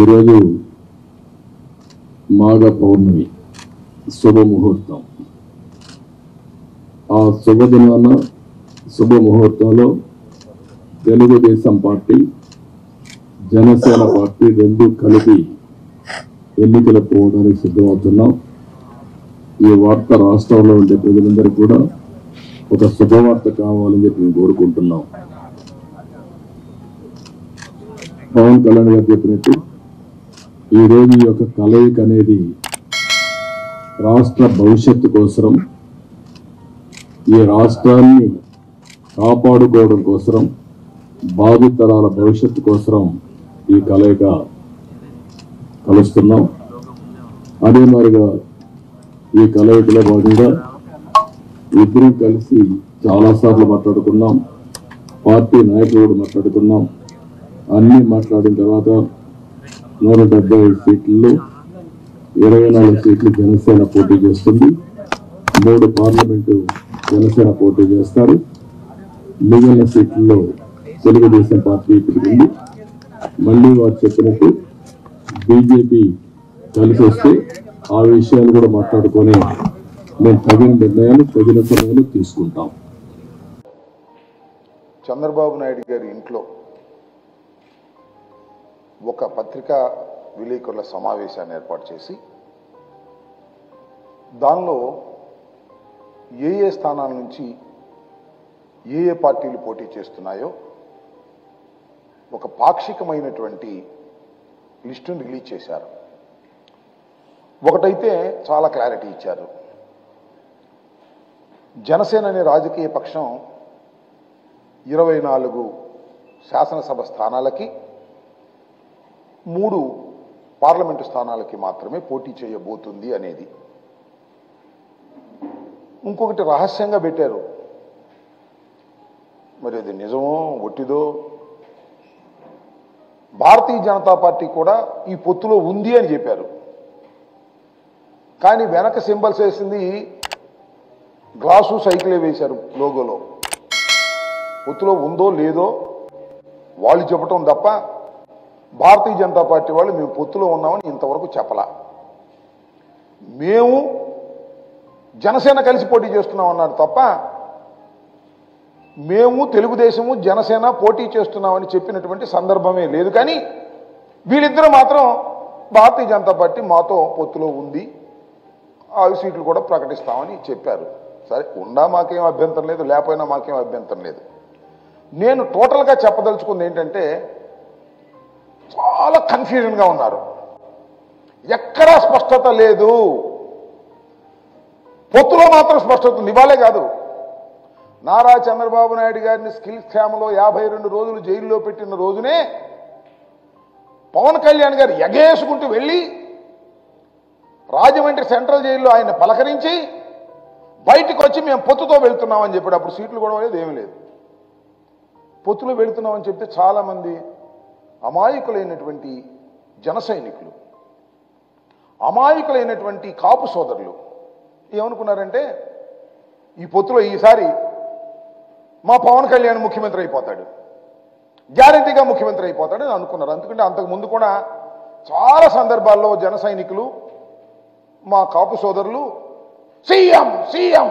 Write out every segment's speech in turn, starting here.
ఈరోజు మాఘ పౌర్ణమి శుభముహూర్తం. ఆ శుభదినాన శుభముహూర్తంలో Telugu Desam party Janasena party రెండు కలిపి ఎన్నికలకు పోవడానికి సిద్ధమవుతున్నాం. ఈ వార్త రాష్ట్రంలో ఉండే ప్రజలందరూ కూడా ఒక శుభవార్త కావాలని చెప్పి మేము కోరుకుంటున్నాం. పవన్ కళ్యాణ్ గారు చెప్పినట్టు ఈరోజు ఈ యొక్క కలయిక అనేది రాష్ట్ర భవిష్యత్తు కోసం, ఈ రాష్ట్రాన్ని కాపాడుకోవడం కోసం, భావితరాల భవిష్యత్తు కోసం ఈ కలయిక కలుస్తున్నాం. అదే మాదిరిగా ఈ కలయికలో భాగంగా ఇద్దరం కలిసి చాలాసార్లు మాట్లాడుకున్నాం. పార్టీ నాయకులు కూడా మాట్లాడుకున్నాం. అన్నీ మాట్లాడిన తర్వాత 175 సీట్లలో 24 సీట్లు జనసేన పోటీ చేస్తుంది. 3 పార్లమెంటు జనసేన పోటీ చేస్తారు. మిగిలిన సీట్లలో తెలుగుదేశం పార్టీ ఉంది. మళ్ళీ వారు చెప్పినట్టు బీజేపీ కలిసి వస్తే ఆ విషయాలు కూడా మాట్లాడుకొని మేము తగిన నిర్ణయాలు తగిన సమయంలో తీసుకుంటాం. చంద్రబాబు నాయుడు గారి ఇంట్లో ఒక పత్రికా విలేకరుల సమావేశాన్ని ఏర్పాటు చేసి దానిలో ఏ స్థానాల నుంచి ఏ పార్టీలు పోటీ చేస్తున్నాయో ఒక పాక్షికమైనటువంటి లిస్టును రిలీజ్ చేశారు. ఒకటైతే చాలా క్లారిటీ ఇచ్చారు. జనసేన అనే రాజకీయ పక్షం 24 శాసనసభ స్థానాలకి 3 పార్లమెంటు స్థానాలకి మాత్రమే పోటీ చేయబోతుంది అనేది. ఇంకొకటి రహస్యంగా పెట్టారు. మరి అది నిజమో ఒట్టిదో, భారతీయ జనతా పార్టీ కూడా ఈ పొత్తులో ఉంది అని చెప్పారు. కానీ వెనక సింబల్స్ వేసింది గ్లాసు సైకిలే వేశారు లోగోలో. పొత్తులో ఉందో లేదో వాళ్ళు చెప్పటం తప్ప భారతీయ జనతా పార్టీ వాళ్ళు మేము పొత్తులో ఉన్నామని ఇంతవరకు చెప్పలా. మేము జనసేన కలిసి పోటీ చేస్తున్నాం అన్నారు తప్ప మేము తెలుగుదేశము జనసేన పోటీ చేస్తున్నామని చెప్పినటువంటి సందర్భమే లేదు. కానీ వీళ్ళిద్దరూ మాత్రం భారతీయ జనతా పార్టీ మాతో పొత్తులో ఉంది, 5 సీట్లు కూడా ప్రకటిస్తామని చెప్పారు. సరే, ఉండా మాకేం అభ్యంతరం లేదు, లేకపోయినా మాకేం అభ్యంతరం లేదు. నేను టోటల్గా చెప్పదలుచుకుంది ఏంటంటే చాలా కన్ఫ్యూజన్గా ఉన్నారు. ఎక్కడా స్పష్టత లేదు. పొత్తులో మాత్రం స్పష్టత ఉంది. ఇవాళే కాదు, నారా చంద్రబాబు నాయుడు గారిని స్కిల్ స్కామ్లో 52 రోజులు జైల్లో పెట్టిన రోజునే పవన్ కళ్యాణ్ గారు ఎగేసుకుంటూ వెళ్ళి రాజమండ్రి సెంట్రల్ జైల్లో ఆయన పలకరించి బయటకు వచ్చి మేము పొత్తుతో వెళ్తున్నామని చెప్పాడు. అప్పుడు సీట్లు కూడా లేదు, ఏమీ లేదు. పొత్తులో వెళుతున్నామని చెప్తే చాలామంది అమాయకులైనటువంటి జన సైనికులు, అమాయకులైనటువంటి కాపు సోదరులు ఏమనుకున్నారంటే ఈ పొత్తులో ఈసారి మా పవన్ కళ్యాణ్ ముఖ్యమంత్రి అయిపోతాడు, గ్యారంటీగా ముఖ్యమంత్రి అయిపోతాడు అని అనుకున్నారు. ఎందుకంటే అంతకుముందు కూడా చాలా సందర్భాల్లో జన సైనికులు, మా కాపు సోదరులు సీఎం సీఎం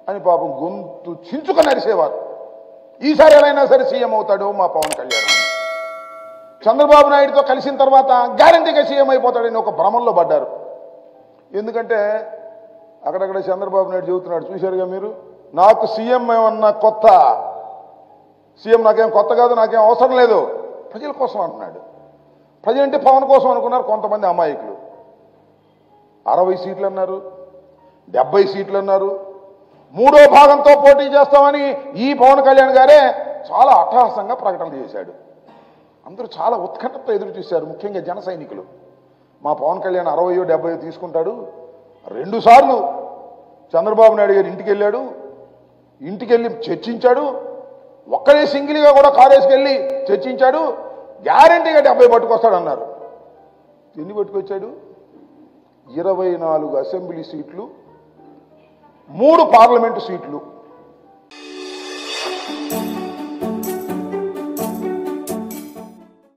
అని పాపం గొంతు చించుకొని అరిసేవారు. ఈసారి ఎలా అయినా సరే సీఎం అవుతాడు మా పవన్ కళ్యాణ్. చంద్రబాబు నాయుడుతో కలిసిన తర్వాత గ్యారంటీగా సీఎం అయిపోతాడని ఒక భ్రమంలో పడ్డారు. ఎందుకంటే అక్కడక్కడ చంద్రబాబు నాయుడు చెబుతున్నాడు, చూశారుగా మీరు, నాకు సీఎం ఏమన్నా కొత్త, సీఎం నాకేం కొత్త కాదు, నాకేం అవసరం లేదు, ప్రజల కోసం అంటున్నాడు. ప్రజలంటే పవన్ కోసం అనుకున్నారు కొంతమంది అమాయకులు. 60 సీట్లు అన్నారు, 70 సీట్లు అన్నారు. 3వ భాగంతో పోటీ చేస్తామని ఈ పవన్ కళ్యాణ్ గారే చాలా అట్టహాసంగా ప్రకటన చేశాడు. అందరూ చాలా ఉత్కంఠతో ఎదురు చూశారు, ముఖ్యంగా జన సైనికులు. మా పవన్ కళ్యాణ్ 60 70 తీసుకుంటాడు. 2 సార్లు చంద్రబాబు నాయుడు గారు ఇంటికి వెళ్ళాడు, ఇంటికి వెళ్ళి చర్చించాడు, ఒక్కడే సింగిల్గా కూడా కాలేజీకి చర్చించాడు, గ్యారంటీగా 70 పట్టుకొస్తాడన్నారు. ఎన్ని పట్టుకొచ్చాడు? 24 అసెంబ్లీ సీట్లు, 3 పార్లమెంటు సీట్లు.